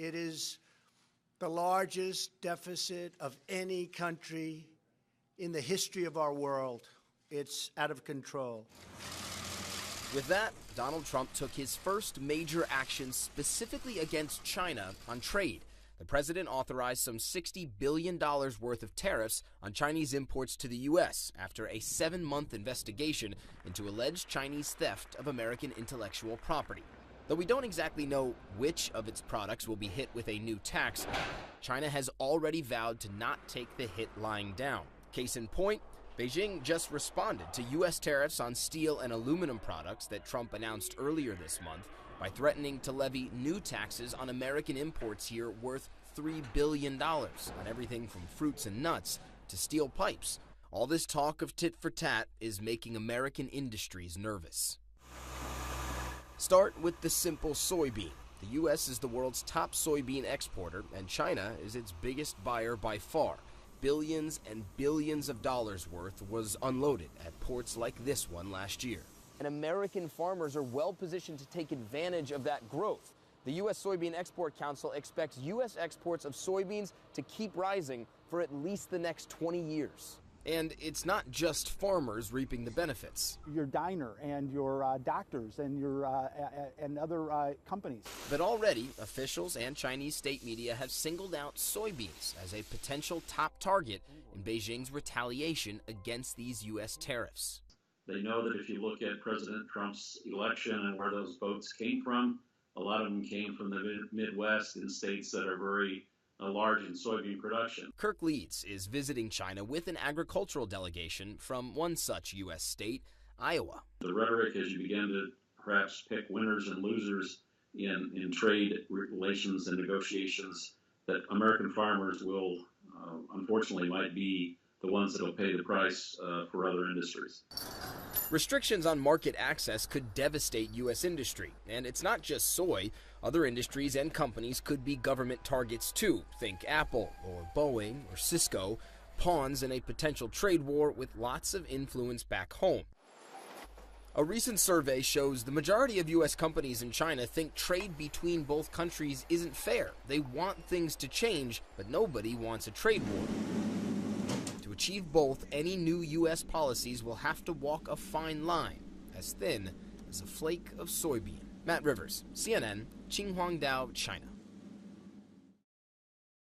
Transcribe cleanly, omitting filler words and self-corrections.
It is the largest deficit of any country in the history of our world. It's out of control. With that, Donald Trump took his first major action specifically against China on trade. The president authorized some $60 billion worth of tariffs on Chinese imports to the U.S. after a 7-month investigation into alleged Chinese theft of American intellectual property. Though we don't exactly know which of its products will be hit with a new tax, China has already vowed to not take the hit lying down. Case in point, Beijing just responded to U.S. tariffs on steel and aluminum products that Trump announced earlier this month by threatening to levy new taxes on American imports here worth $3 billion on everything from fruits and nuts to steel pipes. All this talk of tit for tat is making American industries nervous. Start with the simple soybean. The U.S. is the world's top soybean exporter, and China is its biggest buyer by far. Billions and billions of dollars worth was unloaded at ports like this one last year. And American farmers are well positioned to take advantage of that growth. The U.S. Soybean Export Council expects U.S. exports of soybeans to keep rising for at least the next 20 years. And it's not just farmers reaping the benefits. Your diner and your doctors and your and other companies. But already, officials and Chinese state media have singled out soybeans as a potential top target in Beijing's retaliation against these U.S. tariffs. They know that if you look at President Trump's election and where those votes came from, a lot of them came from the Midwest in states that are very large in soybean production. Kirk Leeds is visiting China with an agricultural delegation from one such U.S. state, Iowa. The rhetoric as you begin to perhaps pick winners and losers in trade relations and negotiations, that American farmers will, unfortunately, might be the ones that will pay the price for other industries. Restrictions on market access could devastate U.S. industry, and it's not just soy. Other industries and companies could be government targets too. Think Apple or Boeing or Cisco, pawns in a potential trade war with lots of influence back home. A recent survey shows the majority of U.S. companies in China think trade between both countries isn't fair. They want things to change, but nobody wants a trade war. To achieve both, any new U.S. policies will have to walk a fine line, as thin as a flake of soybean. Matt Rivers, CNN, Qinhuangdao, China.